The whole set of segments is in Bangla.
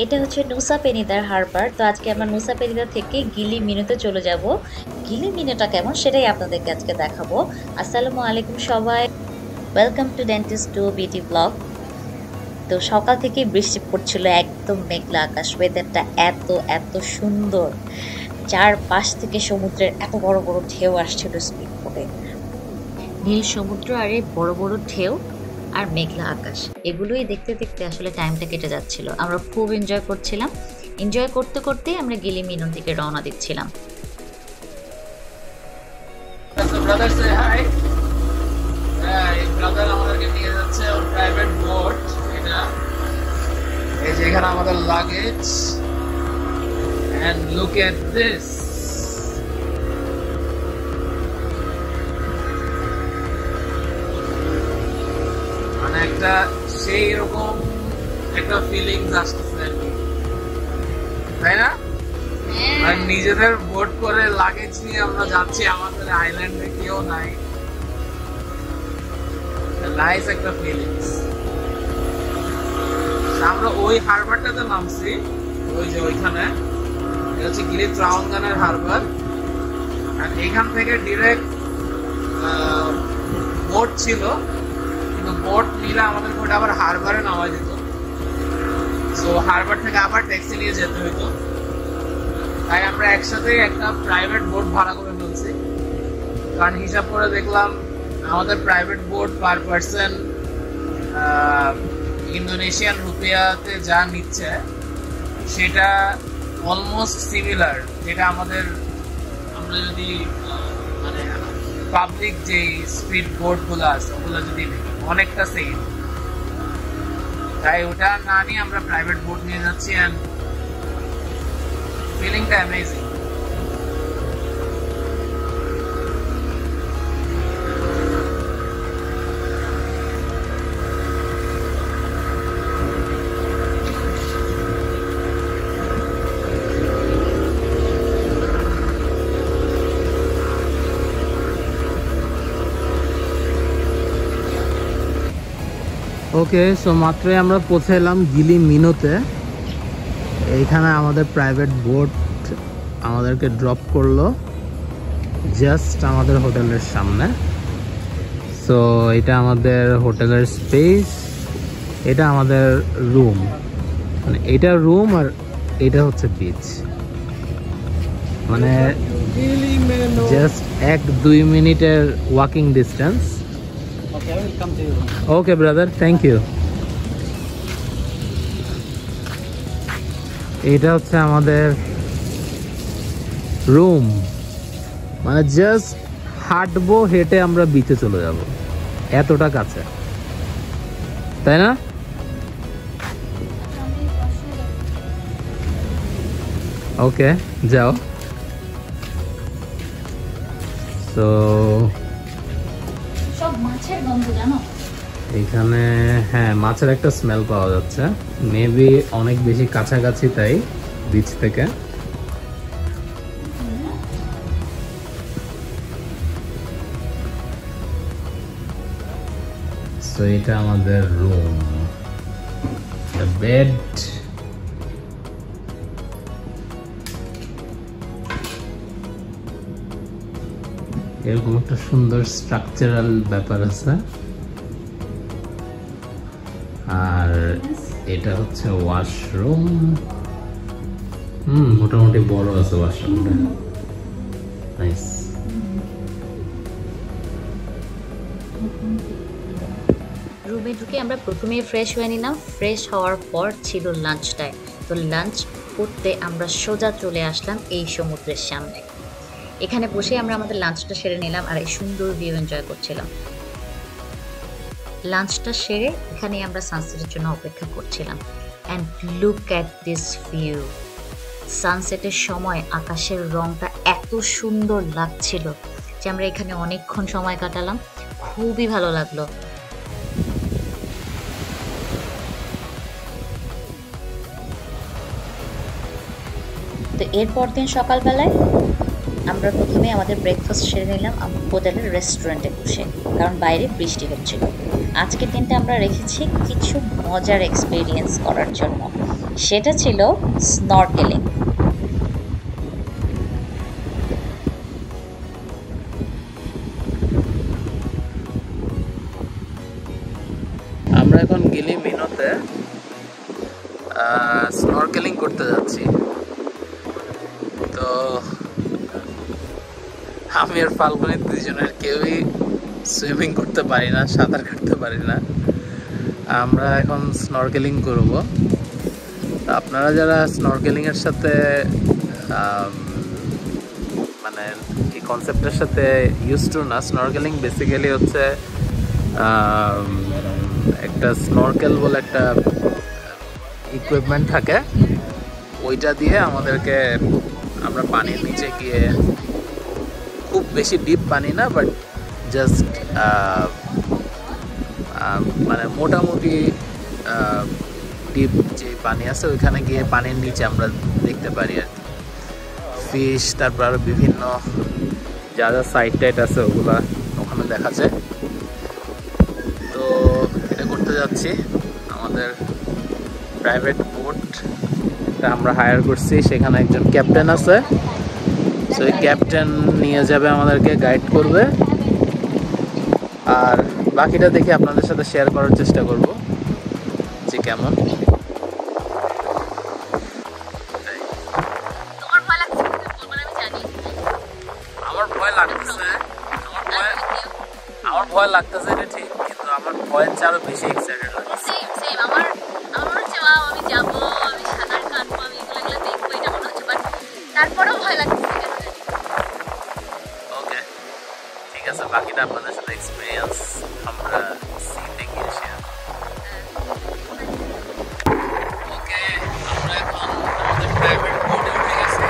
এটা হচ্ছে নুসা পেনিদার হারবার। তো আজকে আমরা নুসা পেনিদা থেকে গিলি মিনুতে চলে যাব। গিলি মিনুটা কেমন সেটাই আপনাদেরকে আজকে দেখাবো। আসসালামু আলাইকুম সবাই, welcome to dentist to beauty blog. তো সকাল থেকে বৃষ্টি পড়ছিল, একদম মেঘলা আকাশ, ওয়েদারটা এত এত সুন্দর। চারপাশ থেকে সমুদ্রের এত বড় বড় ঢেউ আসছিল স্পিড বোটে। নীল সমুদ্র আর এই বড় বড় ঢেউ আর মেঘলা আকাশ, এগুলোই দেখতে দেখতে আসলে টাইমটা কেটে যাচ্ছিল। আমরা খুব এনজয় করছিলাম। এনজয় করতে করতেই আমরা গিলি মিনুর দিকে রওনা দিচ্ছিলাম। আমাদেরকে নিয়ে যাচ্ছে ওর প্রাইভেট বোট। এটা এই যে এখানে আমাদের luggage, and look at this, মানে একটা সেই রকম একটা ফিলিংস আসতেছে আর কি, তাই না? আর নিজেদের বোট করে লাগেজ নিয়ে আমরা যাচ্ছি, আমাদের আইল্যান্ডে কেউ নাই। নাইস একটা ফিলিংস। আমরা ওই হারবারটাতে নামছি, ওই যে ওইখানে, এটা হচ্ছে গিলি ত্রাউনগানের হারবার। আর এখান থেকে ডিরেক্ট বোট ছিল, কিন্তু বোট নিলে আমাদের বোট আবার হারবারে নামা যেত। সো হারবার থেকে আবার ট্যাক্সি নিয়ে যেতে হইতো, তাই আমরা একসাথে একটা প্রাইভেট বোট ভাড়া করে ফেলছি। কারণ হিসাব করে দেখলাম আমাদের private boat per person Indonesian রুপিয়াতে যা নিচ্ছে সেটা অলমোস্ট সিমিলার, যেটা আমরা যদি মানে পাবলিক যে স্পিড বোট গুলো আছে ওগুলো যদি অনেকটা সেম, তাই ওটা না নিয়ে আমরা প্রাইভেট বোট নিয়ে যাচ্ছি। অ্যান্ড ফিলিংটা অ্যামেজিং। ওকে, সো মাত্রই আমরা পৌঁছে এলাম গিলি মিনুতে। এইখানে আমাদের প্রাইভেট বোট আমাদেরকে ড্রপ করলো জাস্ট আমাদের হোটেলের সামনে। সো এটা আমাদের হোটেলের স্পেস, এটা আমাদের রুম, মানে এটা রুম আর এটা হচ্ছে বিচ। মানে জাস্ট 1-2 মিনিটের walking distance. Okay brother, thank you. এটা হচ্ছে আমাদের রুম, মানে জাস্ট হাঁটবো, হেঁটে আমরা বিচে চলে যাব, এতটা কাছে, তাই না? ওকে, যাও। তো এখানে হ্যাঁ, মাছের একটা স্মেল পাওয়া যাচ্ছে, মেবি অনেক বেশি কাছাকাছি তাই বিচ থেকে। তো এটা আমাদের রুম, বেড, এরকম একটা সুন্দর স্ট্রাকচারাল ব্যাপার আছে। আর এটা হচ্ছে ওয়াশরুম, মোটামুটি বড় আছে ওয়াশরুমটা, নাইস। রুমে ঢুকে আমরা প্রথমেই ফ্রেশ হয়ে নিলাম। ফ্রেশ হওয়ার পর ছিল লাঞ্চ টাইম। তো লাঞ্চ করতে আমরা সোজা চলে আসলাম এই সমুদ্রের সামনে। এখানে বসে আমরা আমাদের লাঞ্চটা সেরে নিলাম আর এই সুন্দর ভিউ এনজয় করছিলাম। লাঞ্চটা সেরে এখানে আমরা সানসেটের জন্য অপেক্ষা করছিলাম। And look at this view. সানসেটের সময় আকাশের রংটা এত সুন্দর লাগছিল যে আমরা এখানে অনেকক্ষণ সময় কাটালাম, খুবই ভালো লাগলো। তো এরপর দিন সকালবেলায় আমরা প্রথমে আমাদের ব্রেকফাস্ট সেরে নিলাম হোটেলের রেস্টুরেন্টে বসে, কারণ বাইরে বৃষ্টি হচ্ছিল। আজকের দিনটা আমরা রেখেছি কিছু মজার এক্সপিরিয়েন্স করার জন্য। সেটা ছিল স্নরকেলিং। আমরা এখন গিলি মিনোতে স্নরকেলিং করতে যাচ্ছি। তো আমি আর ফাল্গুনি দুজনের কেউই সুইমিং করতে পারি না, সাঁতার কাটতে পারি না। আমরা এখন স্নরকেলিং করব। আপনারা যারা স্নরকেলিং এর সাথে মানে এই কনসেপ্টের সাথে ইউজ টু না, স্নরকেলিং বেসিক্যালি হচ্ছে একটা স্নরকেল বলে একটা ইকুইপমেন্ট থাকে, ওইটা দিয়ে আমাদেরকে আমরা পানির নিচে গিয়ে খুব বেশি ডিপ পানি না, বাট জাস্ট মানে মোটামুটি ডিপ যে পানি আছে ওইখানে গিয়ে পানির নিচে আমরা দেখতে পারি আর কি ফিশ, তারপর আরও বিভিন্ন যা যা সাইড টাইট আছে ওগুলা ওখানে দেখা যায়। তো এটা করতে যাচ্ছি। আমাদের প্রাইভেট বোটটা আমরা হায়ার করছি, সেখানে একজন ক্যাপ্টেন আছে। তো এই ক্যাপ্টেন নিয়ে যাবে, আমাদেরকে গাইড করবে, আর বাকিটা দেখে আপনাদের সাথে শেয়ার করার চেষ্টা করব যে কেমন। আমার ভয় লাগতেছে এটা ঠিক, কিন্তু আমার ভয়ের চেয়ে আরো বেশি এক্সাইটেড লাগছে। আমি যাবো, আমি সাঁতার কাটবো, আমি এগুলো দেখবো, এটা মনে হচ্ছে, বাট তারপরেও ভয় লাগতেছে। ওকে, ঠিক আছে, বাকিটা আপনাদের সাথে এক্সপিরিয়েন্স আমরা সিতে গিয়ে শেয়ার। ওকে, আমরা এখন আমাদের প্রাইভেট বোটে উঠে গেছি,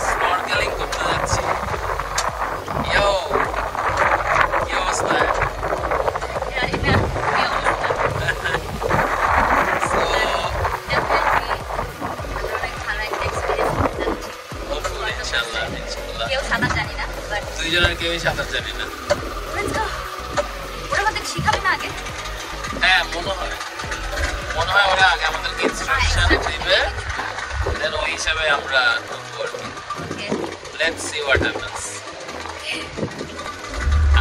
স্নরকেলিং করতে যাচ্ছি। ইয়ো কি অবস্থা? দুইজনের কেউই সাঁতার জানি না। হ্যাঁ, মনে হয় ওরা আগে আমাদেরকে ইনস্ট্রাকশন দিবে, দেন ওই হিসাবে আমরা লেটস সি হোয়াট হ্যাপেন্স।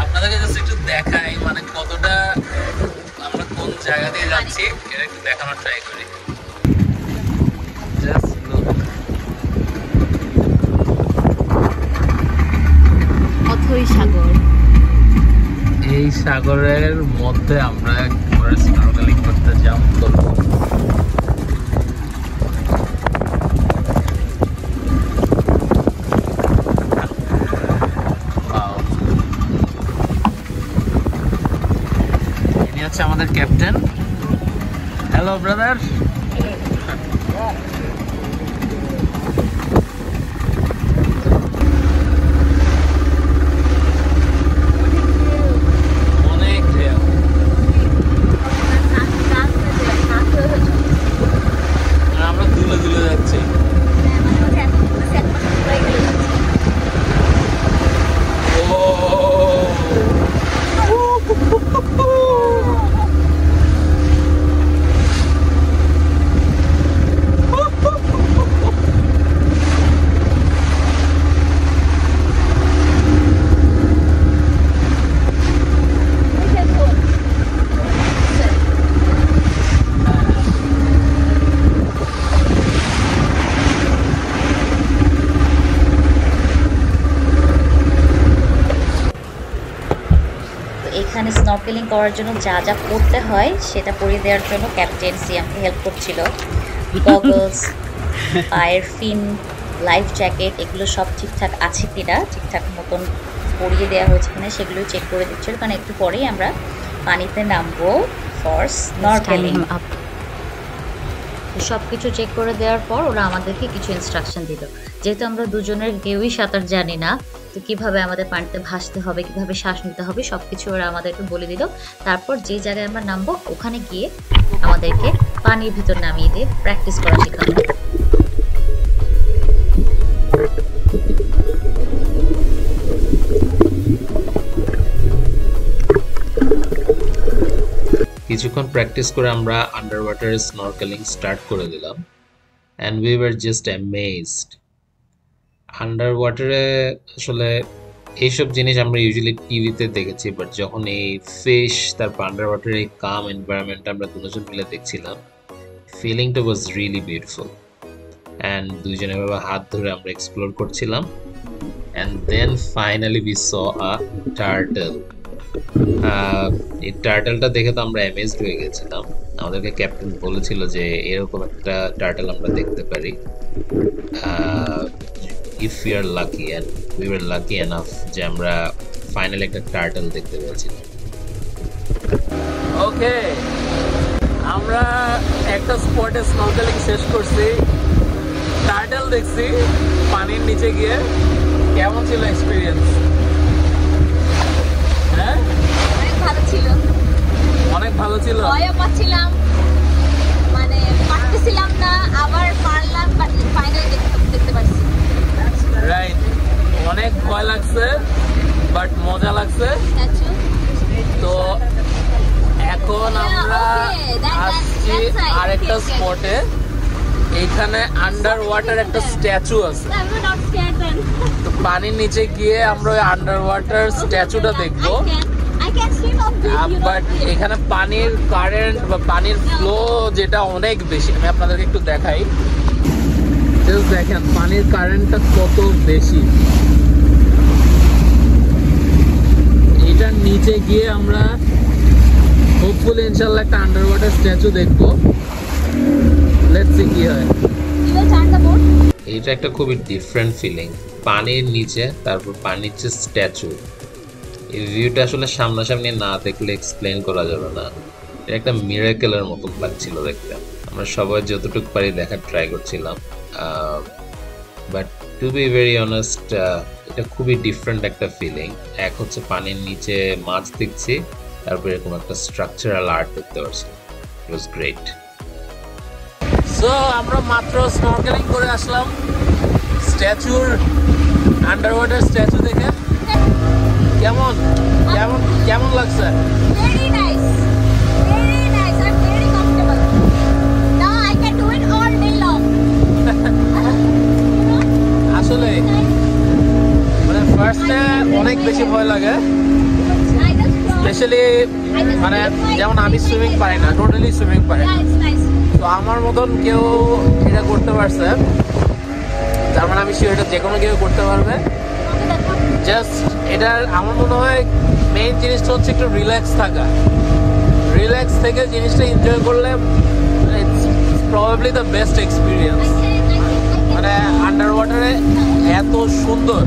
আপনাদেরকে জাস্ট একটু দেখাই মানে কতটা আমরা কোন জায়গা দিয়ে যাচ্ছি, এটা একটু দেখানোর ট্রাই করি। জাস্ট লুক, অথই সাগর। এই সাগরের মধ্যে আমরা স্নরকেলিং করতে জাম্প করব। ইনি হচ্ছে আমাদের ক্যাপ্টেন। Hello brother. এখানে স্নরকেলিং করার জন্য যা যা করতে হয় সেটা পরিয়ে দেওয়ার জন্য ক্যাপ্টেন সিয়ামকে হেল্প করছিল। গগলস, পায়ের ফিন, লাইফ জ্যাকেট, এগুলো সব ঠিকঠাক আছে কিনা, ঠিকঠাক মতন পরিয়ে দেওয়া হয়েছে কিনা সেগুলো চেক করে দিচ্ছিল, কারণ একটু পরেই আমরা পানিতে নামবো ফর স্নরকেলিং। সব কিছু চেক করে দেওয়ার পর ওরা আমাদেরকে কিছু ইনস্ট্রাকশন দিল। যেহেতু আমরা দুজনের কেউই সাঁতার জানি না, তো কীভাবে আমাদের পানিতে ভাসতে হবে, কীভাবে শ্বাস নিতে হবে, সব কিছু ওরা আমাদেরকে বলে দিল। তারপর যে জায়গায় আমরা নামবো ওখানে গিয়ে আমাদেরকে পানির ভিতর নামিয়ে দিয়ে প্র্যাকটিস করা শেখানো। কিছু কিছুক্ষণ প্র্যাকটিস করে আমরা আন্ডার ওয়াটারে স্নরকেলিং স্টার্ট করে দিলাম and we were just amazed. Under ওয়াটারে আসলে এইসব জিনিস আমরা ইউজুয়ালি টিভিতে দেখেছি, বাট যখন এই ফিশ তারপর আন্ডার ওয়াটারে এই কাম এনভায়রনমেন্ট আমরা দুজন মিলে দেখছিলাম, ফিলিংটা ওয়াজ রিয়েলি বিউটিফুল। অ্যান্ড দুইজনে এভাবে হাত ধরে আমরা এক্সপ্লোর করছিলাম and then finally we saw a turtle. এই টার্টলটা দেখে তো আমরা অ্যামেজড হয়ে গেছিলাম। আমাদেরকে ক্যাপ্টেন বলেছিল যে এরকম একটা টার্টল আমরা দেখতে পারি if you are lucky, and we were lucky enough যে আমরা ফাইনালি একটা টার্টল দেখতে পেয়েছিলাম। ওকে, আমরা একটা স্পটে স্নরকেলিং শেষ করছি, টার্টল দেখছি পানির নিচে গিয়ে। কেমন ছিল এক্সপিরিয়েন্স? হ্যাঁ, অনেক ভালো ছিল। অনেক ভালো ছিল। ভয়ও পাচ্ছিলাম, মানে পারতেছিলাম না, আবার পারলাম, বাট ফাইনালি দেখতে পারছি। রাইট, অনেক ভয় লাগছে বাট মজা লাগছে। তো এখন আমরা আসছি আরেকটা স্পটে, এইখানে আন্ডার ওয়াটার একটা স্ট্যাচু আছে। তো পানির নিচে গিয়ে আমরা ওই আন্ডার ওয়াটার স্ট্যাচুটা দেখবো। বাট এখানে পানির কারেন্ট বা পানির ফ্লো যেটা অনেক বেশি, আমি আপনাদেরকে একটু দেখাই। দেখেন পানির কারেন্টটা কত বেশি। এটার নিচে গিয়ে আমরা হোপফুলি ইনশাআল্লাহ একটা আন্ডার ওয়াটার স্ট্যাচু দেখবো। লেটস সি কি হয়। এটা একটা খুবই ডিফারেন্ট ফিলিং, পানির নিচে তারপর পানির নিচে স্ট্যাচু। এই ভিউটা আসলে সামনাসামনি না দেখলে এক্সপ্লেন করা যাবে না। এটা একটা মিরাকেলের মতো লাগছিল দেখতে। আমরা সবাই যতটুকু পারি দেখার ট্রাই করছিলাম, but to be very honest এটা খুবই ডিফারেন্ট একটা ফিলিং। এক হচ্ছে পানির নিচে মাছ দেখছি, তারপর এরকম একটা স্ট্রাকচারাল আর্ট দেখতে পাচ্ছি। ইট ওয়াজ গ্রেট। সো আমরা মাত্র স্নরকেলিং করে আসলাম স্ট্যাচুর, আন্ডার ওয়াটার স্ট্যাচু দেখে। কেমন কেমন কেমন লাগছে? Very nice, very nice. I'm very comfortable. Now I can do it all day long. আসলে মানে ফার্স্টে অনেক বেশি ভয় লাগে, স্পেশালি মানে যেমন আমি সুইমিং পারি না, টোটালি সুইমিং পারি না। তো আমার মতন কেউ এটা করতে পারছে, তার মানে আমি শিওর এটা যে কোনো কেউ করতে পারবে। জাস্ট এটার আমার মনে হয় মেইন জিনিসটা হচ্ছে একটু রিল্যাক্স থাকা। রিল্যাক্স থেকে জিনিসটা এনজয় করলে it's probably the best experience. মানে আন্ডার ওয়াটারে এত সুন্দর,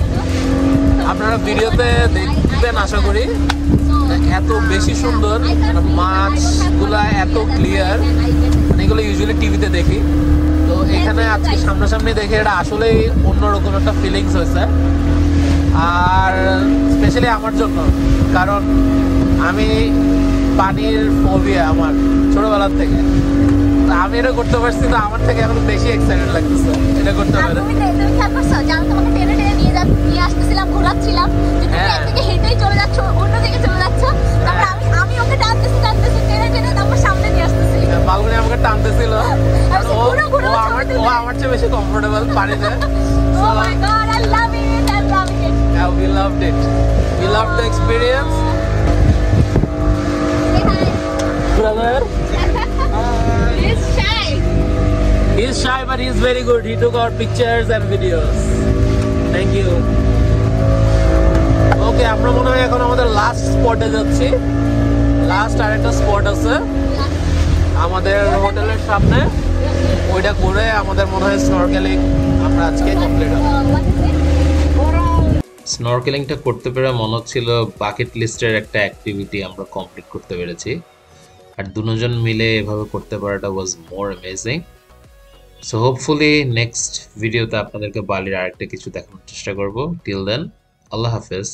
আপনারা ভিডিওতে দেখবেন আশা করি, এত বেশি সুন্দর। মাছগুলা এত ক্লিয়ার, মানে এগুলো ইউজুয়ালি টিভিতে দেখি, তো এখানে আজকে সামনাসামনি দেখে এটা আসলেই অন্যরকম একটা ফিলিংস হয়েছে। আর স্পেশালি আমার জন্য, কারণ আমি পানির ফোবিয়া আমার ছোটবেলার থেকে। আমি এটা করতে পারছি, তো আমার থেকে এখন বেশি এক্সাইটেড লাগতেছে এটা করতে পারে। নিয়ে আসতেছিলাম, ঘোরাচ্ছিলাম, একদিকে হেঁটেই চলে যাচ্ছ, অন্যদিকে চলে যাচ্ছ, আমি ওকে টানতেছি টেনে টেনে তারপর সামনে নিয়ে আসতেছি। বালুনি আমাকে টানতেছিল, ও আমার চেয়ে বেশি কমফোর্টেবল পানিতে। Oh my God, I love it, I'm loving it. Yeah, we loved it. We loved the experience. Say hi. Brother, He's shy. he's shy but he's very good. He took our pictures and videos. Thank you. Okay, আমরা মনে হয় এখন আমাদের লাস্ট স্পটে যাচ্ছি। লাস্ট আরেকটা স্পট আছে আমাদের হোটেলের সামনে, ওইটা করে আমাদের মনে হয় স্নরকেলিং আমরা আজকে কমপ্লিট হবে। স্নরকেলিংটা করতে পেরে মনে হচ্ছিল বাকেট লিস্টের একটা অ্যাক্টিভিটি আমরা কমপ্লিট করতে পেরেছি, আর দুজন মিলে এভাবে করতে পারাটা ওয়াজ মোর অ্যামেজিং। সো হোপফুলি নেক্সট ভিডিওতে আপনাদেরকে বালির আরেকটা কিছু দেখানোর চেষ্টা করব। টিল দেন, আল্লাহ হাফেজ।